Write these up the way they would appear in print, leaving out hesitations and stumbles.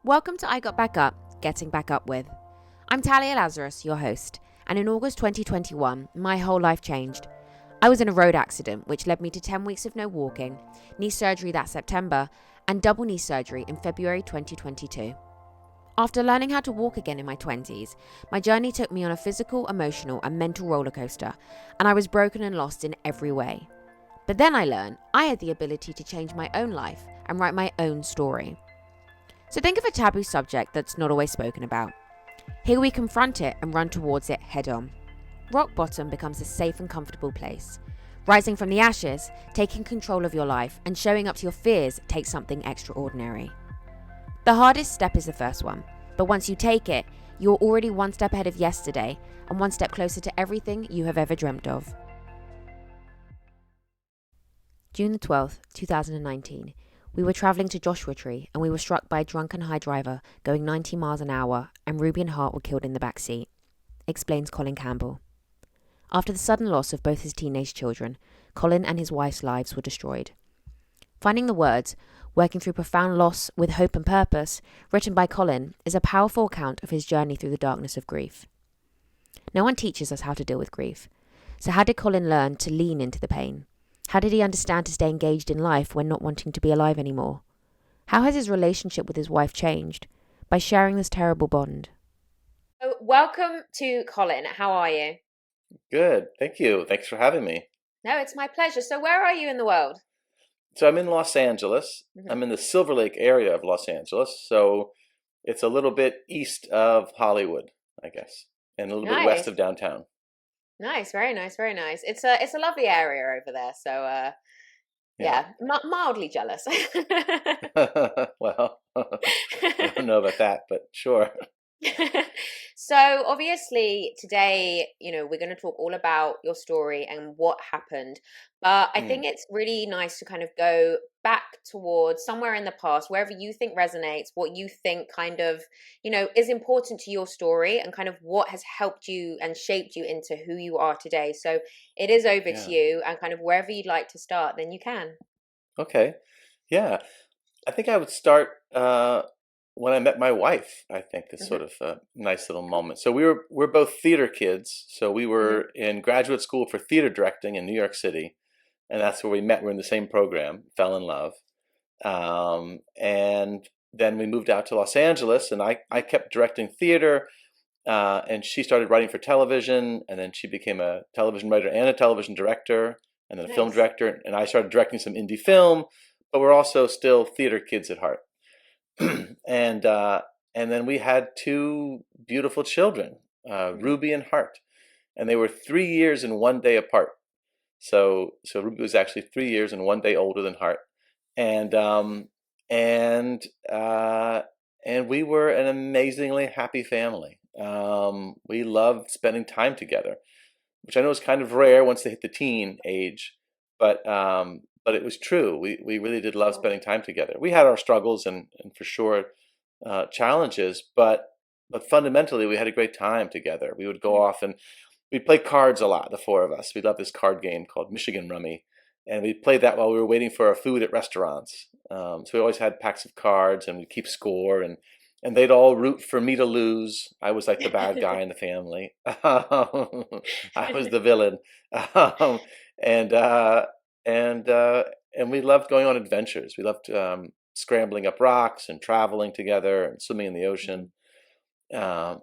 Welcome to I Got Back Up, Getting Back Up With. I'm Talia Lazarus, your host, and in August 2021, my whole life changed. I was in a road accident, which led me to 10 weeks of no walking, knee surgery that September, and double knee surgery in February 2022. After learning how to walk again in my 20s, my journey took me on a physical, emotional, and mental roller coaster, and I was broken and lost in every way. But then I learned I had the ability to change my own life and write my own story. So think of a taboo subject that's not always spoken about. Here we confront it and run towards it head on. Rock bottom becomes a safe and comfortable place. Rising from the ashes, taking control of your life, and showing up to your fears takes something extraordinary. The hardest step is the first one, but once you take it, you're already one step ahead of yesterday and one step closer to everything you have ever dreamt of. June the 12th, 2019. We were travelling to Joshua Tree and we were struck by a drunken high driver going 90 miles an hour and Ruby and Hart were killed in the back seat, explains Colin Campbell. After the sudden loss of both his teenage children, Colin and his wife's lives were destroyed. Finding the words, Working Through Profound Loss with Hope and Purpose, written by Colin, is a powerful account of his journey through the darkness of grief. No one teaches us how to deal with grief. So how did Colin learn to lean into the pain? How did he understand to stay engaged in life when not wanting to be alive anymore? How has his relationship with his wife changed? By sharing this terrible bond. So welcome to Colin. How are you? Good. Thank you. Thanks for having me. No, it's my pleasure. So where are you in the world? So I'm in Los Angeles. I'm in the Silver Lake area of Los Angeles. So it's a little bit east of Hollywood, I guess, and a little bit west of downtown. Nice. Very nice. Very nice. It's a lovely area over there. So mildly jealous. Well, I don't know about that, but sure. So obviously today, we're going to talk all about your story and what happened. But I think it's really nice to kind of go back towards somewhere in the past, wherever you think resonates, what you think kind of, is important to your story and kind of what has helped you and shaped you into who you are today. So it is over to you, and kind of wherever you'd like to start, then you can. Okay. Yeah. I think I would start when I met my wife. I think is sort of a nice little moment. So we're both theater kids. So we were in graduate school for theater directing in New York City, and that's where we met. We're in the same program, fell in love, and then we moved out to Los Angeles, and I kept directing theater, and she started writing for television, and then she became a television writer and a television director, and then a film director, and I started directing some indie film. But we're also still theater kids at heart. and then we had two beautiful children, Ruby and Hart, and they were 3 years and one day apart. So Ruby was actually 3 years and one day older than Hart, and and we were an amazingly happy family. We loved spending time together, which I know is kind of rare once they hit the teen age, but it was true. We really did love spending time together. We had our struggles and for sure challenges, but fundamentally we had a great time together. We would go off and we'd play cards a lot, the four of us. We loved this card game called Michigan Rummy, and we played that while we were waiting for our food at restaurants. So we always had packs of cards and we'd keep score, and they'd all root for me to lose. I was like the bad guy in the family. I was the villain. And and we loved going on adventures. We loved scrambling up rocks and traveling together and swimming in the ocean. Yeah.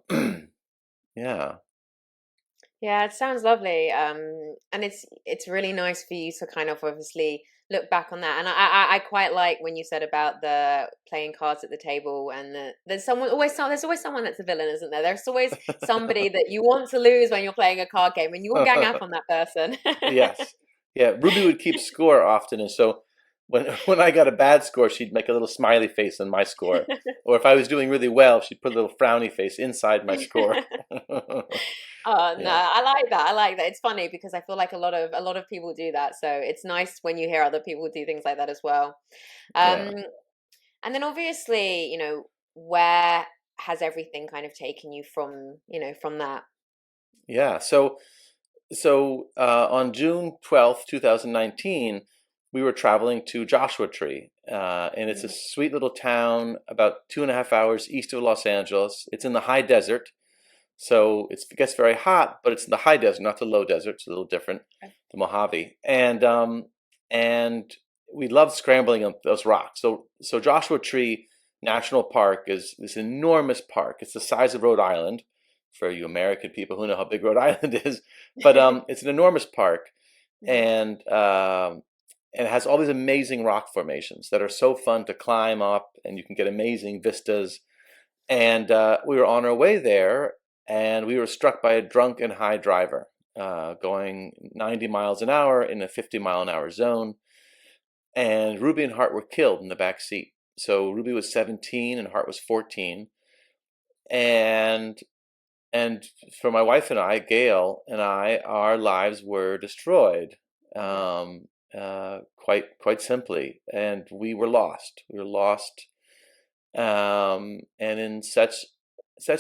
Yeah, it sounds lovely. And it's really nice for you to kind of obviously look back on that. And I quite like when you said about the playing cards at the table, and there's always someone that's a villain, isn't there? There's always somebody that you want to lose when you're playing a card game, and you will gang up on that person. Yes. Yeah, Ruby would keep score often, and so when I got a bad score, she'd make a little smiley face on my score. Or if I was doing really well, she'd put a little frowny face inside my score. Oh no, Yeah. I like that. I like that. It's funny because I feel like a lot of people do that. So it's nice when you hear other people do things like that as well. Yeah. Um, and then obviously, where has everything kind of taken you from that? Yeah. On June 12th, 2019, we were traveling to Joshua Tree, and it's a sweet little town about 2.5 hours east of Los Angeles. It's in the high desert, so it gets very hot, but it's in the high desert, not the low desert. It's a little different, the Mojave, and we love scrambling on those rocks. So Joshua Tree National Park is this enormous park. It's the size of Rhode Island, for you American people who know how big Rhode Island is, but it's an enormous park, and it has all these amazing rock formations that are so fun to climb up, and you can get amazing vistas. And we were on our way there, and we were struck by a drunk and high driver going 90 miles an hour in a 50-mile-an-hour zone. And Ruby and Hart were killed in the back seat. So Ruby was 17 and Hart was 14. And for my wife and I, Gail and I, our lives were destroyed, quite simply, and we were lost. We were lost, and in such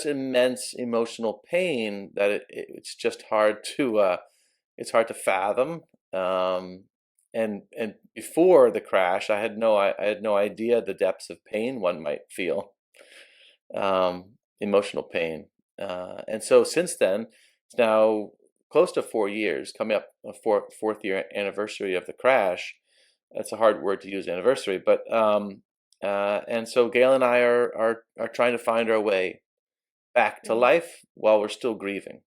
immense emotional pain that it's just hard to fathom. And before the crash, I had no idea the depths of pain one might feel, emotional pain. And so since then, it's now close to 4 years, coming up a fourth year anniversary of the crash. That's a hard word to use, anniversary, but and so Gail and I are trying to find our way back to life while we're still grieving.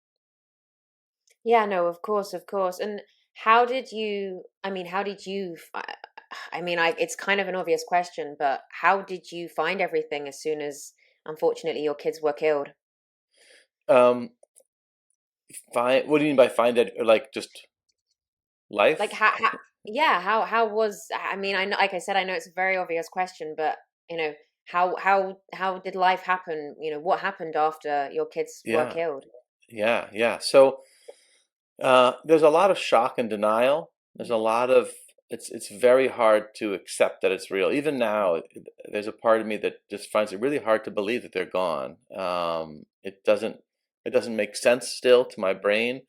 Yeah, no, of course, of course. And how did you, it's kind of an obvious question, but how did you find everything as soon as, unfortunately, your kids were killed? Um, Find, what do you mean by find it? Or like just Like life? yeah, how was, I know, like I said, I know it's a very obvious question, but you know, how did life happen? What happened after your kids were Yeah, killed? yeah. So there's a lot of shock and denial. There's a lot of it's very hard to accept that it's real. Even now, there's a part of me that just finds it really hard to believe that they're gone. It doesn't make sense still to my brain.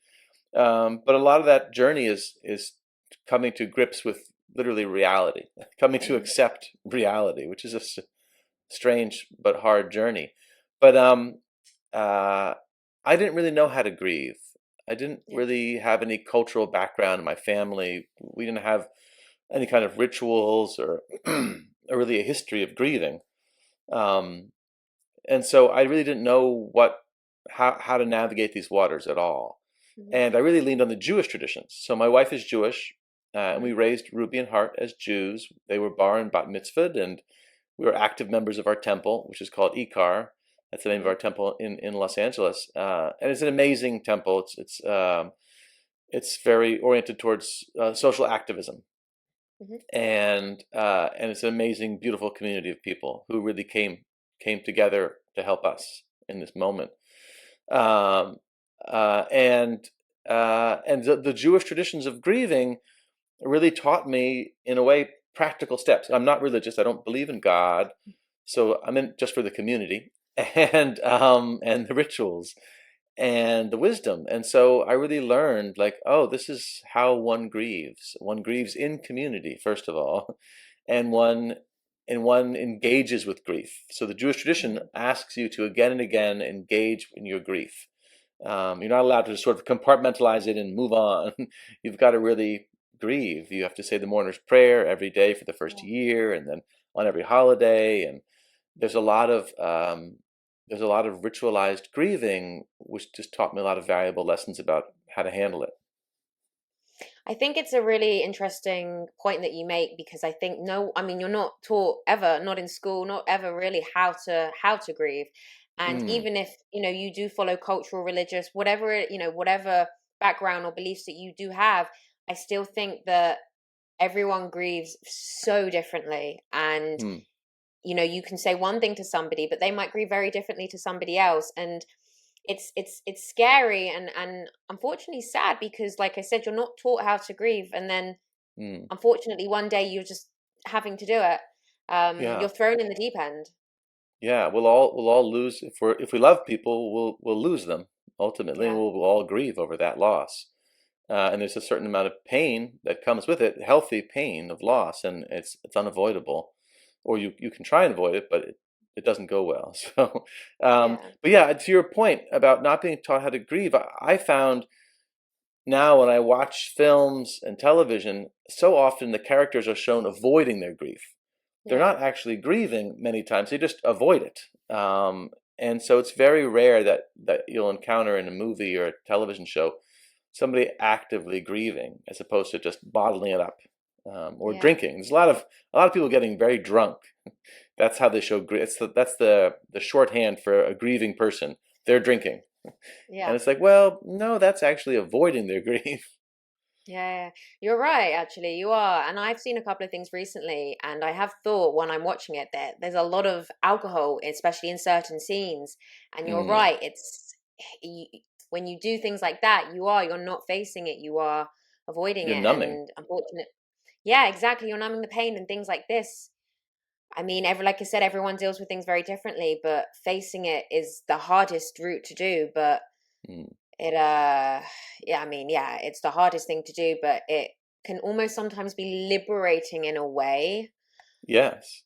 But a lot of that journey is coming to grips with literally reality, coming to Mhm. accept reality, which is a strange but hard journey. But uh, I didn't really know how to grieve. I didn't Yeah. really have any cultural background in my family. We didn't have any kind of rituals or or really a history of grieving. Um, and so I really didn't know how to navigate these waters at all. Mhm. And I really leaned on the Jewish traditions. So my wife is Jewish, and we Mhm. raised Ruby and Hart as Jews. They were bar and bat mitzvahed, and we were active members of our temple, which is called Ikar. That's the name of Mhm. our temple in Los Angeles, and it's an amazing temple. It's very oriented towards social activism, Mhm. and it's an amazing, beautiful community of people who really came together to help us in this moment. Um, uh, and and the Jewish traditions of grieving really taught me, in a way, practical steps. I'm not religious. I don't believe in God, so I'm in just for the community and the rituals and the wisdom. And so I really learned, like, oh, this is how one grieves. One grieves in community, first of all, and one engages with grief. So the Jewish tradition Mhm. asks you to again and again engage in your grief. You're not allowed to sort of compartmentalize it and move on. You've got to really grieve. You have to say the mourner's prayer every day for the first Yeah. year, and then on every holiday. And there's a lot of ritualized grieving, which just taught me a lot of valuable lessons about how to handle it. I think it's a really interesting point that you make because I think no, you're not taught ever, not in school, not ever really how to grieve. And Mm, even if, you do follow cultural, religious, whatever whatever background or beliefs that you do have, I still think that everyone grieves so differently. And mm, you can say one thing to somebody, but they might grieve very differently to somebody else. And it's scary and unfortunately sad because, like I said, you're not taught how to grieve, and then mm. unfortunately one day you're just having to do it. You're Yeah, thrown in the deep end. yeah. We'll all lose if we love people. We'll lose them ultimately, and Yeah. we'll all grieve over that loss. And there's a certain amount of pain that comes with it, healthy pain of loss, and it's unavoidable. or you can try and avoid it, but it doesn't go well. So, Yeah. but yeah, to your point about not being taught how to grieve, I found now when I watch films and television, so often the characters are shown avoiding their grief. They're Yeah. not actually grieving many times; they just avoid it. And so it's very rare that you'll encounter in a movie or a television show somebody actively grieving as opposed to just bottling it up, or Yeah. drinking. There's a lot of people getting very drunk. That's how they show grief. That's the shorthand for a grieving person. They're drinking, and Yeah. it's like, well, no, that's actually avoiding their grief. Yeah, you're right, actually, you are. And I've seen a couple of things recently, and I have thought when I'm watching it that there's a lot of alcohol, especially in certain scenes. And you're Mm, right, you, when you do things like that, you're not facing it, you are avoiding you're it. numbing. And unfortunate, yeah, exactly, you're numbing the pain and things like this. I mean, like I said, everyone deals with things very differently, but facing it is the hardest route to do. But Mm, it yeah, I mean, yeah, it's the hardest thing to do, but it can almost sometimes be liberating in a way. yes.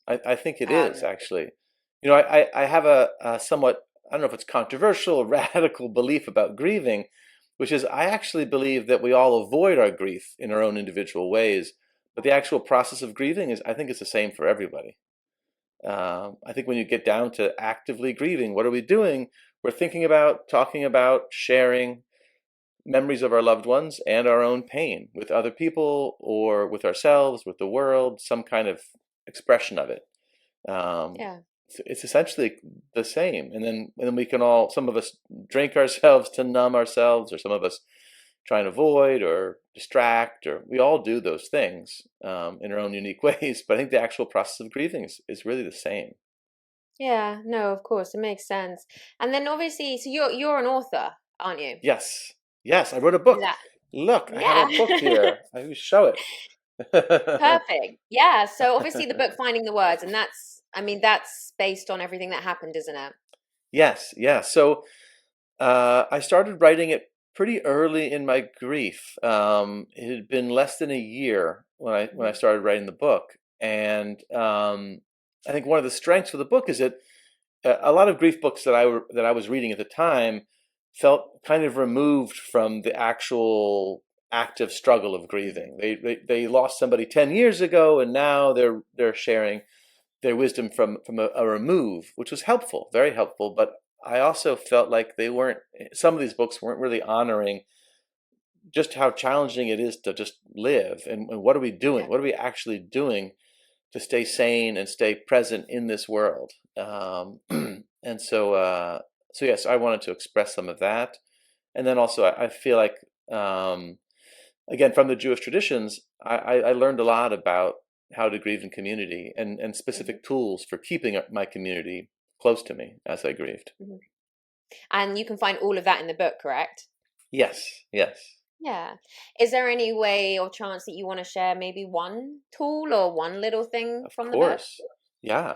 I think it is Um, actually. I have a somewhat, I don't know if it's controversial or radical belief about grieving, which is I actually believe that we all avoid our grief in our own individual ways, but the actual process of grieving is, I think it's the same for everybody. I think when you get down to actively grieving, what are we doing? We're thinking about, talking about, sharing memories of our loved ones and our own pain with other people or with ourselves, with the world, some kind of expression of it. Um, yeah, it's essentially the same. And then we can all, some of us drink ourselves to numb ourselves, or some of us try and avoid or distract, or we all do those things in our own unique ways. But I think the actual process of grieving is really the same. yeah, no, of course, it makes sense. And then obviously, so you're an author, aren't you? Yes, yes, I wrote a Is book. that Look, I have a yeah. book here. I will show it. Perfect. Yeah, so obviously the book Finding the Words, and that's I mean, that's based on everything that happened, isn't it? Yes, yeah. So I started writing it pretty early in my grief. It had been less than a year when I Hmm. started writing the book, and I think one of the strengths of the book is that a lot of grief books that I was reading at the time felt kind of removed from the actual active struggle of grieving. They lost somebody 10 years ago, and now they're sharing their wisdom from a remove, which was helpful, very helpful. But I also felt like they weren't, some of these books weren't really honoring just how challenging it is to just live. And what are we doing? Yeah. What are we actually doing to stay sane and stay present in this world? And so yes, I wanted to express some of that. And then also, I feel like, um, again, from the Jewish traditions, I learned a lot about how to grieve in community, and Hmm. specific tools for keeping my community close to me as I grieved. Hmm. And you can find all of that in the book, correct? Yes, yes, Yeah. Is there any way or chance that you want to share maybe one tool or one little thing of from the book? course. Yeah.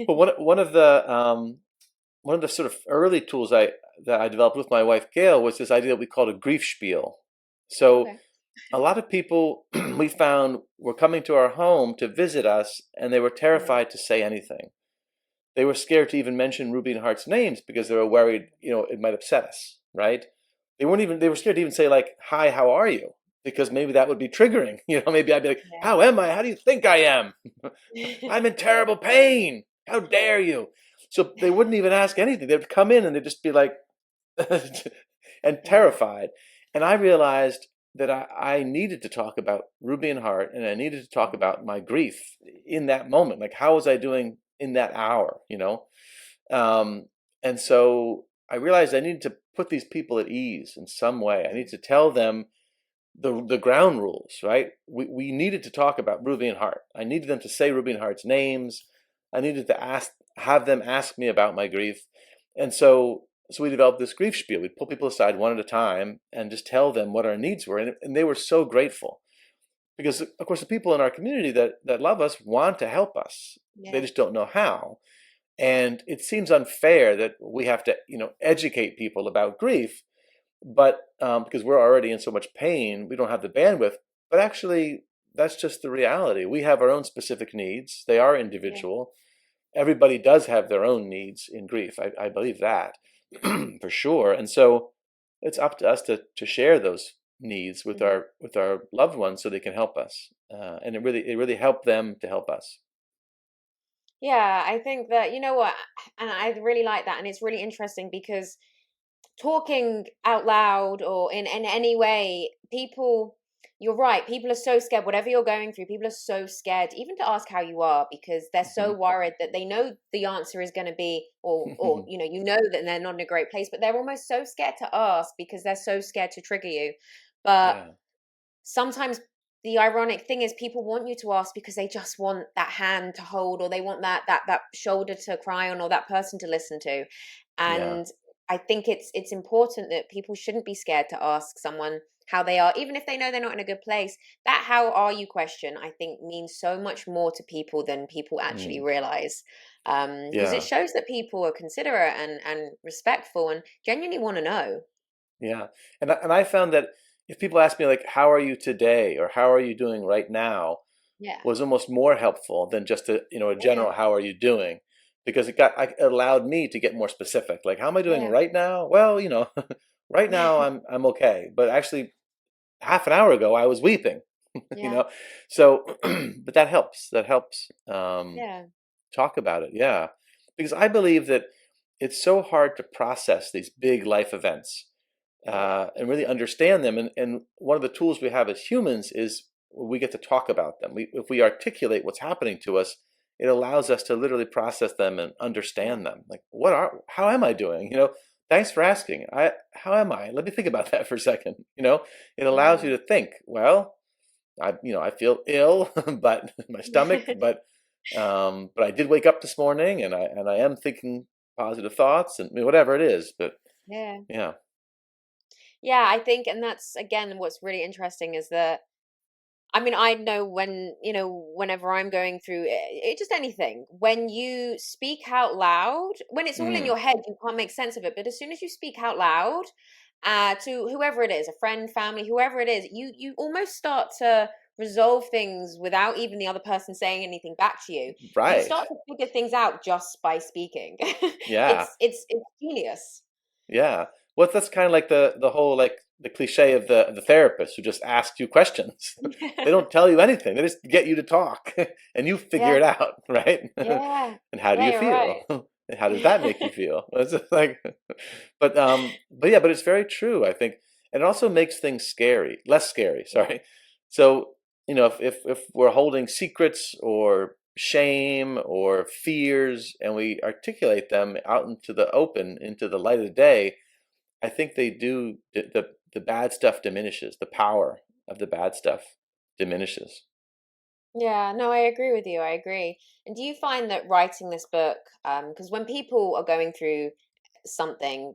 But one of the sort of early tools that I developed with my wife Gail was this idea that we called a grief spiel. So Okay. a lot of people we found were coming to our home to visit us, and they were Mm. terrified to say anything. They were scared to even mention Ruby and Hart's names because they were worried, it might upset us, right? They were scared to even say, like, "Hi, how are you?" Because maybe that would be triggering. Maybe I'd be like, Yeah. "How am I? How do you think I am? I'm in terrible pain. How dare you?" So they wouldn't even ask anything. They'd come in and they'd just be like, and Yeah. terrified. And I realized that I needed to talk about Ruby and Hart, and I needed to talk Mhm. about my grief in that moment. Like, how was I doing in that hour? Um, and so I realized I needed to put these people at ease in some way. I needed Mhm. to tell them the ground rules, right? We needed to talk about Ruby and Hart. I needed them to say Ruby and Hart's names. I needed to have them ask me about my grief. And so we developed this grief spiel. We'd pull people aside one at a time and just tell them what our needs were. And they were so grateful because, of course, the people in our community that love us want to help us. They Yeah. just don't know how. And it seems unfair that we have to, educate people about grief, but because we're already in so much pain, we don't have the bandwidth. But actually, that's just the reality. We have our own specific needs. They are Yeah. individual. Everybody does have their own needs in grief. I believe that for sure. And so it's up to us to share those needs Mhm. with our loved ones so they can help us. And it really helped them to help us. Yeah, I think that, you know what, and I really like that. And it's really interesting because talking out loud or in any way, people, you're right, people are so scared, whatever you're going through, people are so scared even to ask how you are because they're so worried that they know the answer is going to be, or you know that they're not in a great place, but they're almost so scared to ask because they're so scared to trigger you. But Yeah. sometimes the ironic thing is people want you to ask because they just want that hand to hold, or they want that shoulder to cry on, or that person to listen to. Yeah. And I think it's important that people shouldn't be scared to ask someone how they are, even if they know they're not in a good place. That "how are you" question, I think, means so much more to people than people actually Mm. realize, because it Yeah. shows that people are considerate and respectful and genuinely want to know. Yeah. And I found that if people ask me like, how are you today? Or how are you doing right now? Yeah. Was almost more helpful than just a Yeah. general how are you doing, because it allowed me to get more specific, like how am I doing Yeah. right now. Well, right now I'm okay, but actually half an hour ago I was weeping. you Yeah. know so but that helps, Yeah. talk about it, yeah, because I believe that it's so hard to process these big life events, Yeah. and really understand them. And one of the tools we have as humans is we get to talk about them. If we articulate what's happening to us, it allows us to literally process them and Yeah. understand them. Like, how am I doing? Thanks for asking. How am I? Let me think about that for a second. It allows Yeah. you to think, well, I feel ill, but my stomach, but I did wake up this morning, and I am thinking positive thoughts, and whatever it is. But Yeah. yeah. Yeah, I think, and that's again what's really interesting is that, I mean, I know when, whenever I'm going through just anything, when you speak out loud, when it's all in Mm, your head, you can't make sense of it. But as soon as you speak out loud, to whoever it is, a friend, family, whoever it is, you almost start to resolve things without even the other person saying anything back to you. You right. start to figure things out just by speaking. Yeah. It's genius. Yeah. Well, that's kind of like the whole, like, the cliche of the therapist who just asks you questions. They don't tell you anything. They just get you to talk, and you figure Yeah, it out, right? yeah, And how do yeah, you you're feel? right. And how does that make you feel? It's just like, but yeah, but it's very true, I think, and it also makes things less scary. Yeah, Sorry. So, if we're holding secrets or shame or fears, and we articulate them out into the open, into the light of the day, I think they do. The bad stuff diminishes. The power of the bad stuff diminishes. yeah. No, I agree with you. I agree. And do you find that writing this book, because when people are going through something,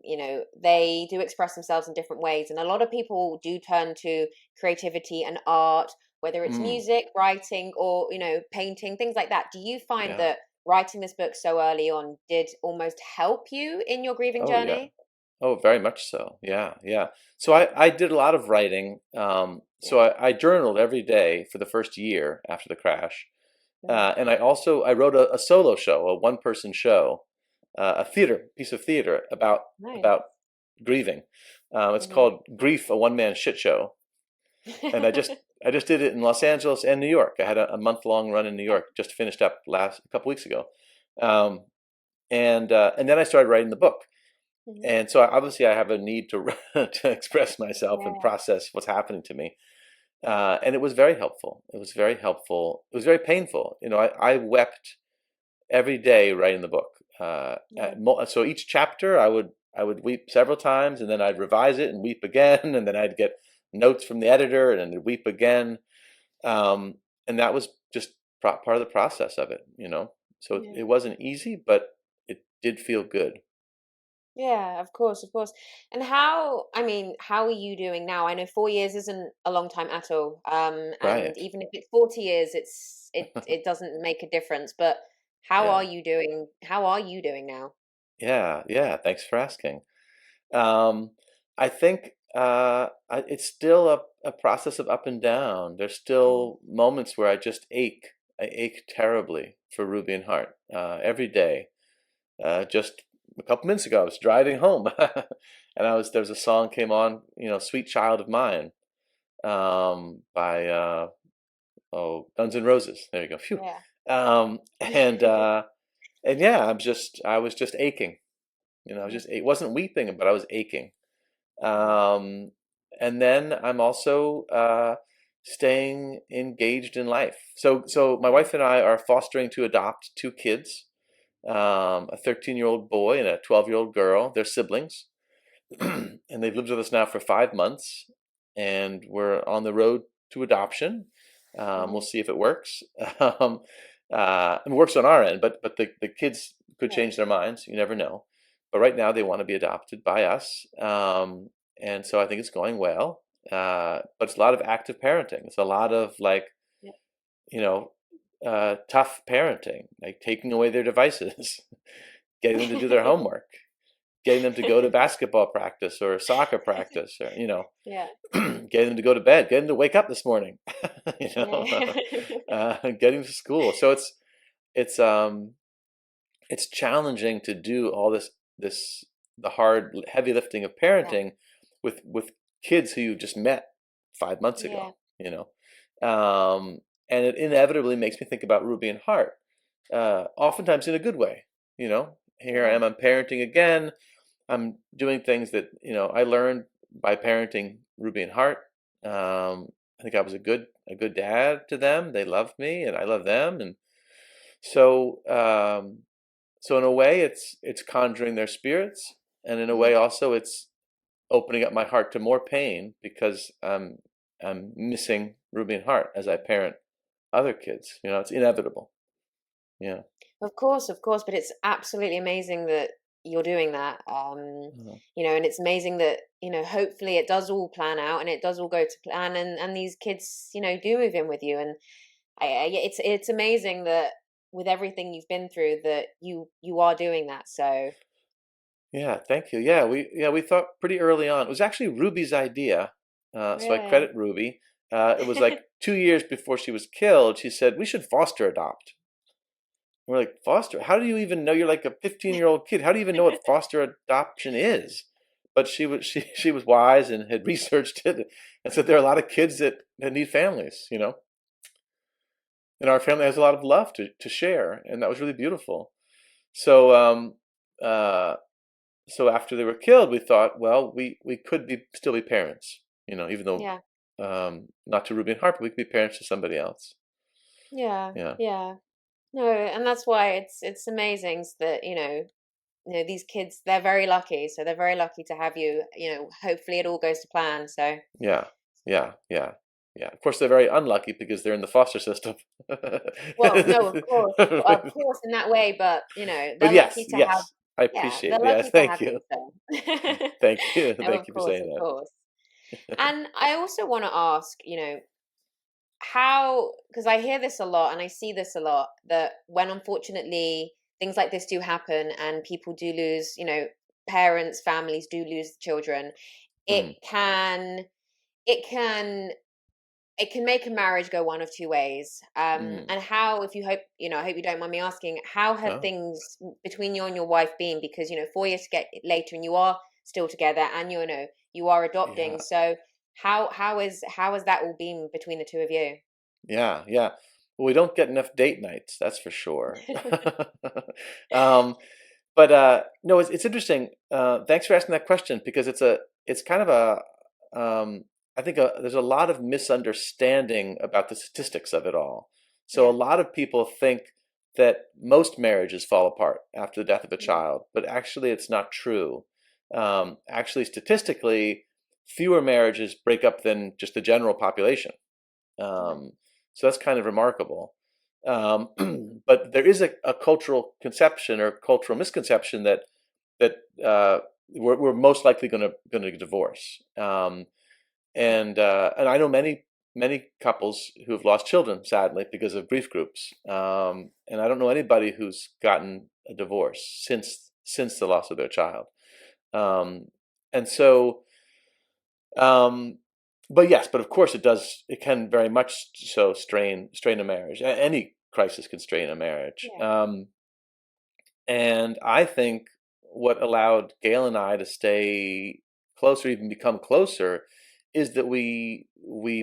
they do express themselves in different ways, and a lot of people do turn to creativity and art, whether it's Mm, music, writing, or painting, things like that. Do you find yeah. that writing this book so early on did almost help you in your grieving Oh yeah. journey? Oh, very much so. Yeah, yeah. So I did a lot of writing. So Yeah. I journaled every day for the first year after the crash, Mhm. and I wrote a solo show, a one-person show, a piece of theater Nice. about grieving. It's Mhm. called Grief, a one-man shit show, and I just did it in Los Angeles and New York. I had a month-long run in New Yeah. York, just finished up last a couple weeks ago, um, and then I started writing the book. Mhm. And so obviously I have a need to to express myself and Yeah. process what's happening to me. And it was very helpful. It was very helpful. It was very painful. I wept every day writing the book. Yeah. So each chapter I would weep several times, and then I'd revise it and weep again, and then I'd get notes from the editor and then weep again. Um, and that was just part of the process of it. So Yeah. it wasn't easy, but it did feel good. Yeah, of course, of course. And I mean, how are you doing now? I know 4 years isn't a long time at all. And Right. even if it's 40 years, it doesn't make a difference. But how are Yeah. you doing? How are you doing now? Yeah, yeah. Thanks for asking. Um, I think it's still a process of up and down. There's Mm. still moments where I just ache. I ache terribly for Ruby and Hart every day. Just a couple minutes ago, I was driving home, and there was a song came on, "Sweet Child of Mine," by Guns N' Roses. There you go. Phew. Yeah. Um, and uh, and yeah, I was just aching. Mm. It wasn't weeping, but I was aching. Mm. Um, and then I'm also staying engaged in life. So my Yeah. wife and I are fostering to adopt two kids, a 13-year-old boy and a 12-year-old girl. They're siblings, and they've lived with us now for 5 months, and we're on the road to adoption. We'll Mhm. see if it works. Um, it works on our end, but the kids could Yeah. change their minds. You never know. But right now, they want to be adopted by us, and so I think it's going well. But it's a lot of active parenting. It's a lot of like Yeah. you know tough parenting, like taking away their devices, getting them to do their homework, getting them to go to basketball practice or soccer practice, or Yeah. getting them to go to bed, getting them to wake up this morning, you know, Yeah. getting to school. So it's it's challenging to do all this the hard heavy lifting of Yeah. parenting with kids who you just met 5 months Yeah. ago, and it inevitably makes me think about Ruby and Hart, oftentimes in a good way. Here I Yeah. am, I'm parenting again. I'm doing things that I learned by parenting Ruby and Hart. I think I was a good dad to them. They loved me, and I love them, and so so in a way, it's conjuring their spirits, and in a way, Mhm. also it's opening up my heart to more pain because I'm missing Ruby and Hart as I parent other kids. It's inevitable. Yeah. Of course, but it's absolutely amazing that you're doing that. Uh, And it's amazing that, hopefully it does all plan out and it does all go to plan and these kids, do move in with you. And yeah, it's amazing that with everything you've been through that you are doing that. So Yeah, thank you. Yeah, we thought pretty early on. It was actually Ruby's idea, so I really. credit Ruby. It was like 2 years before she was killed. She said we should foster adopt. And we're like, foster? How do you even know? You're like a 15-year-old kid. How do you even know what foster adoption is? But she was she was wise and had researched it and said there are a lot of kids that need families, and our family has a lot of love to share, and that was really beautiful. So uh, so after they were killed, we thought, well, we could still be parents, even though Yeah. not to Ruby and Harper, we could be parents to somebody else. Yeah. Yeah, Yeah. No, and that's why it's amazing that, these kids, they're very lucky. So they're very lucky to have you. Hopefully it all goes to plan. So yeah, yeah, yeah, yeah. Of course, they're very unlucky because they're in the foster system. well, no, of course in that way, but But they're yes, lucky to have, yes, I yeah, appreciate. they're Yes, lucky to thank have you, you. So thank you, no, thank you for of saying course. And I also want to ask, how, because I hear this a lot and I see this a lot, that when unfortunately things like this do happen and people do lose, parents, families do lose children, it that. can it can it can make a marriage go one of two ways. Mm. And how, if you hope, I hope you don't mind me asking, how have Oh, things between you and your wife been? Because 4 years to get later, and you are still together, and you are adopting. yeah, So how has that all been between the two of you? yeah, yeah. Well, we don't get enough date nights, that's for sure. um, but no, it's interesting. Thanks for asking that question because it's kind of I think there's a lot of misunderstanding about the statistics of it all. So a Yeah. lot of people think that most marriages fall apart after the death of a Mm. child, but actually it's not true. Actually, statistically, fewer marriages break up than just the general population. Yeah. So that's kind of remarkable. Um, but there is a cultural conception or cultural misconception that we're most likely going to divorce. Yeah. And I know many couples who have lost children, sadly, because of grief groups. And I don't know anybody who's gotten a divorce since the loss of their child. Um, and so Um, but yes, but of course it does. It can very much so strain a marriage. Any crisis can strain a marriage. Yeah. And I think what allowed Gail and I to stay closer, even become closer, is that we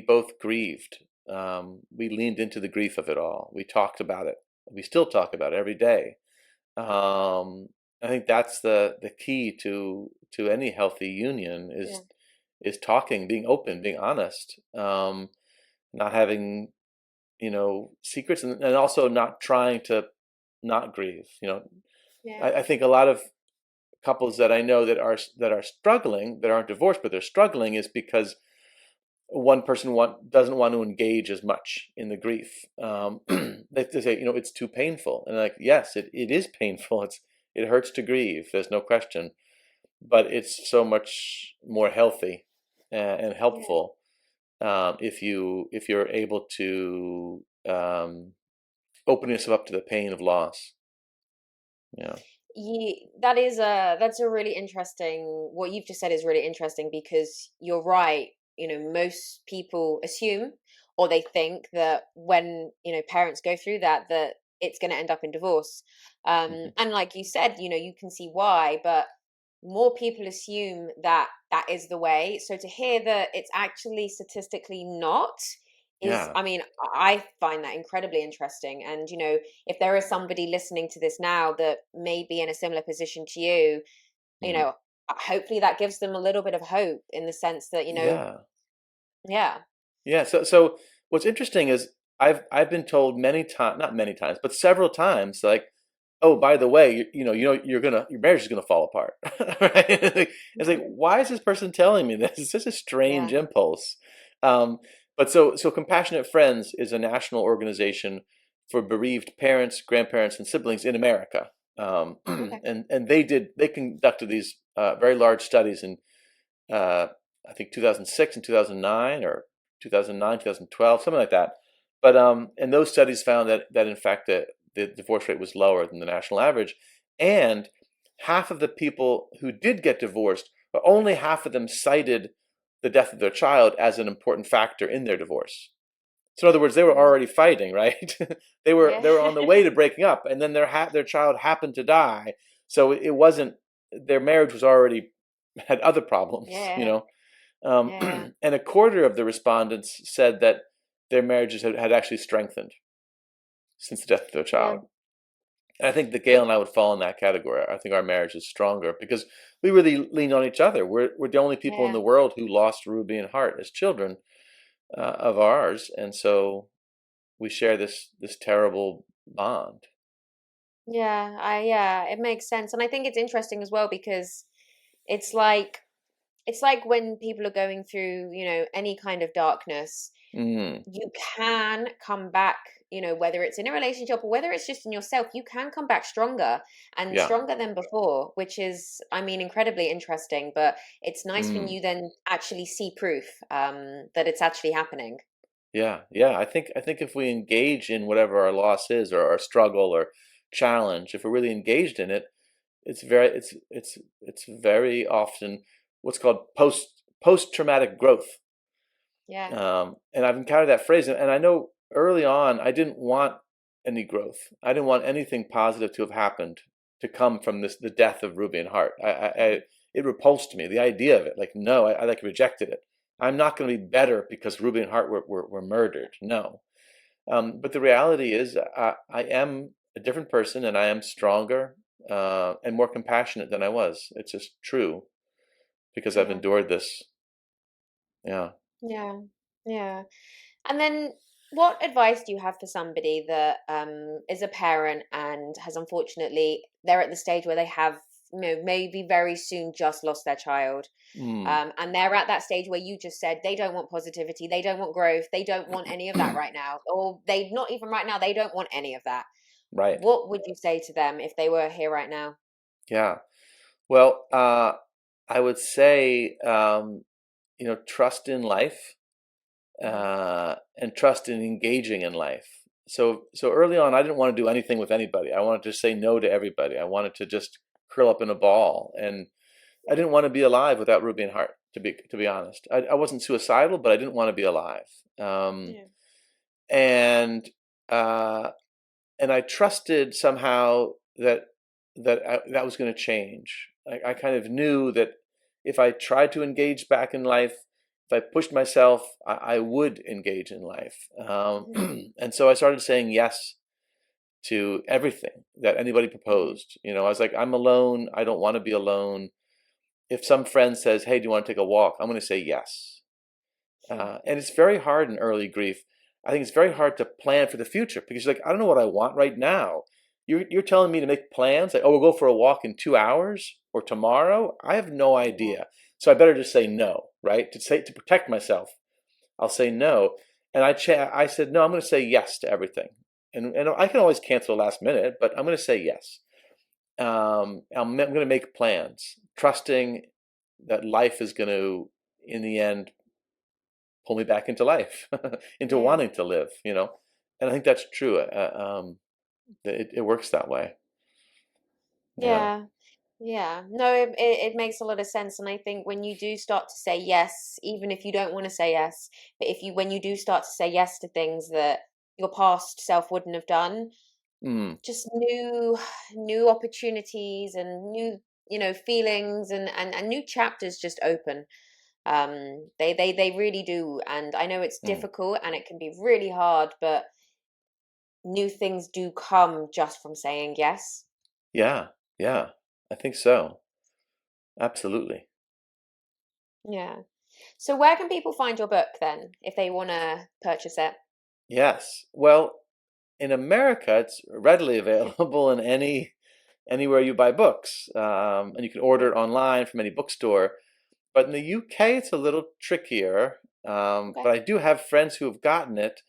both grieved. We leaned into the grief of it all. We talked about it. We still talk about it every day. Um, I think that's the key to any healthy union Yeah. is talking, being open, being honest, not having secrets, and also not trying to not grieve. Yeah. I think a lot of couples that I know that are struggling, that aren't divorced but they're struggling, is because one person doesn't want to engage as much in the grief. They say, it's too painful, and like, yes, it is painful. It hurts to grieve. There's no question, but it's so much more healthy and Yeah. helpful if you're able to open yourself up to the pain of loss. Yeah. That's a really interesting, what you've just said is really interesting because you're right. Most people assume or they think that when, parents go through that it's going to end up in divorce. Hmm. And like you said, you can see why, but more people assume that that is the way. So to hear that it's actually statistically not is, Yeah. I mean, I find that incredibly interesting. And, if there is somebody listening to this now that may be in a similar position to you, you Mm. know, hopefully that gives them a little bit of hope in the sense that, Yeah. yeah, Yeah. So what's interesting is I've been told many times, not many times, but several times, like, oh, by the way, your marriage is gonna fall apart, right? It's like, why is this person telling me this? It's such a strange yeah, impulse. Um, but so Compassionate Friends is a national organization for bereaved parents, grandparents, and siblings in America. okay, And they conducted these very large studies in uh, I think 2006 and 2009, or 2009, 2012, something like that. But and those studies found that in fact the divorce rate was lower than the national average, and half of the people who did get divorced, but only half of them cited the death of their child as an important factor in their divorce. So in other words, they were mm, already fighting, right? yeah, They were on the way to breaking up, and then their child happened to die. So it wasn't, their marriage was already had other problems, yeah, yeah, and a quarter of the respondents said that their marriages had actually strengthened since the death of their yeah, child. And I think that Gail and I okay, would fall in that category. I think our marriage is stronger because we really lean on each other. We're the only people in yeah. the world who lost Ruby and Hart as children of ours, and so we share this terrible bond. Yeah, it makes sense. And I think it's interesting as well because it's like it's like when people are going through, any kind of darkness, Mm, you can come back, whether it's in a relationship or whether it's just in yourself, you can come back stronger and yeah. stronger than before, which is, I mean, incredibly interesting. But it's nice when Mm, you then actually see proof that it's actually happening. yeah. Yeah. I think if we engage in whatever our loss is, or our struggle or challenge, if we're really engaged in it, it's very often what's called post traumatic growth. Yeah. And I've encountered that phrase, and I know early on I didn't want any growth. I didn't want anything positive to have happened to come from the death of Ruby and Hart. It repulsed me, the idea of it. Like, no, I like rejected it. I'm not going to be better because Ruby and Hart were murdered. No. But the reality is, I am a different person, and I am stronger and more compassionate than I was. It's just true because I've Yeah. endured this. Yeah. Yeah. Yeah. And then what advice do you have for somebody that is a parent and has unfortunately they're at the stage where they have, maybe very soon just lost their child. Mm. And they're at that stage where you just said they don't want positivity, they don't want growth, they don't want any of that right now. Or they not even right now, they don't want any of that. Right. What would you say to them if they were here right now? Yeah. Well, I would say, trust in life, Hmm. and trust in engaging in life. So early on, I didn't want to do anything with anybody. I wanted to say no to everybody. I wanted to just curl up in a ball. And I didn't want to be alive without Ruby and Hart. To be honest, I wasn't suicidal, but I didn't want to be alive. Yeah. And uh, and I trusted somehow that was going to change. I kind of knew that if I tried to engage back in life, if I pushed myself, I would engage in life. And so I started saying yes to everything that anybody proposed. I was like, I'm alone. I don't want to be alone. If some friend says, "Hey, do you want to take a walk?" I'm going to say yes. And it's very hard in early grief. I think it's very hard to plan for the future because you're like, I don't know what I want right now. You're telling me to make plans like, oh, we'll go for a walk in 2 hours or tomorrow. I have no idea. So I better just say no, right? To protect myself, I'll say no. And I said no. I'm going to say yes to everything, and I can always cancel last minute, but I'm going to say yes. I'm going to make plans, trusting that life is going to, in the end, pull me back into life, into Yeah. wanting to live, And I think that's true. It works that way. Yeah. Yeah. Yeah. No, it makes a lot of sense. And I think when you do start to say yes, even if you don't want to say yes, but when you do start to say yes to things that your past self wouldn't have done, Mm. just new opportunities and new, feelings and new chapters just open. They really do. And I know it's Mm. difficult and it can be really hard, but new things do come just from saying yes. Yeah. Yeah. I think so. Absolutely. Yeah. So where can people find your book then if they want to purchase it? Yes. Well, in America, it's readily available in anywhere you buy books, and you can order it online from any bookstore. But in the UK, it's a little trickier. But I do have friends who have gotten it,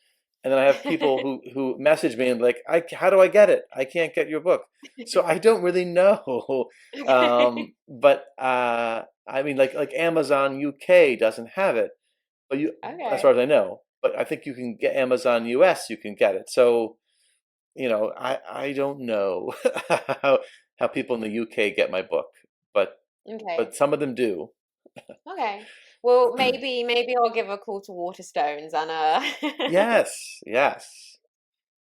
and then I have people Okay. who message me and like, how do I get it? I can't get your book, so I don't really know. Okay. But I mean, like Amazon UK doesn't have it, but as far Okay. as I know. But I think you can get Amazon US. You can get it. So I don't know how people in the UK get my book, but Okay. some of them do. Okay. Well, maybe I'll give a call to Waterstones and Yes, yes,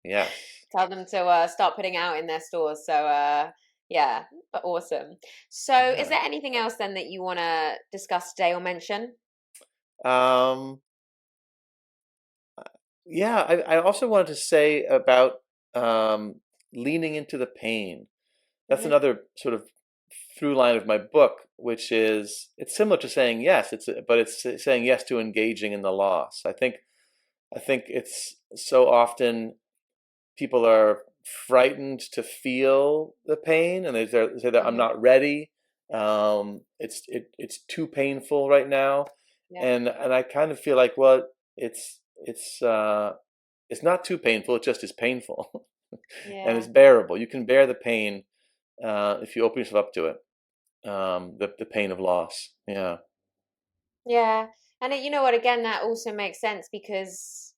yes. tell them to start putting out in their stores. So yeah, but awesome. So is Yeah. there anything else then that you want to discuss today or mention? Um, yeah, I also wanted to say about um, leaning into the pain. That's Hmm. another sort of through line of my book, which is it's similar to saying yes, but it's saying yes to engaging in the loss. I think it's so often people are frightened to feel the pain, and they say that I'm Hmm. not ready. It's too painful right now, Yeah. and I kind of feel like, well, it's not too painful. It just is painful, and it's Yeah. bearable. You can bear the pain if you open yourself up to it. The pain of loss. Yeah. Yeah. And you know what? Again, that also makes sense because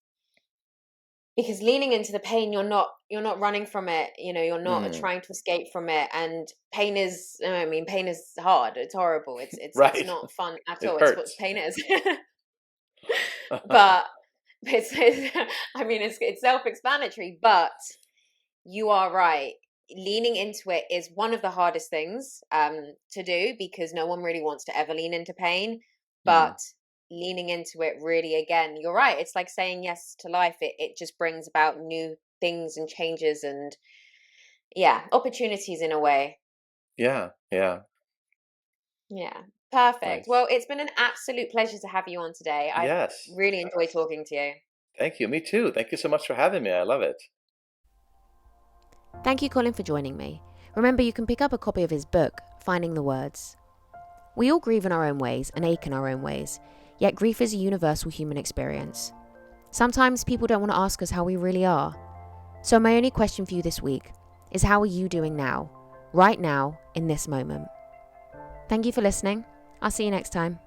leaning into the pain, you're not running from it. You're not Mm. trying to escape from it. And pain is, I mean, pain is hard. It's horrible. It's Right. not fun at It all. It's what hurts. pain is. But I mean, it's self-explanatory. But you are right. Leaning into it is one of the hardest things to do because no one really wants to ever lean into pain. Mm. But leaning into it really, again, you're right. It's like saying yes to life. It just brings about new things and changes and, yeah, opportunities in a way. Yeah. Yeah. Yeah, perfect. Nice. Well, it's been an absolute pleasure to have you on today. I've Yes. really enjoyed talking to you. Thank you. Me too. Thank you so much for having me. I love it. Thank you, Colin, for joining me. Remember, you can pick up a copy of his book, Finding the Words. We all grieve in our own ways and ache in our own ways, yet grief is a universal human experience. Sometimes people don't want to ask us how we really are. So my only question for you this week is, how are you doing now, right now, in this moment? Thank you for listening. I'll see you next time.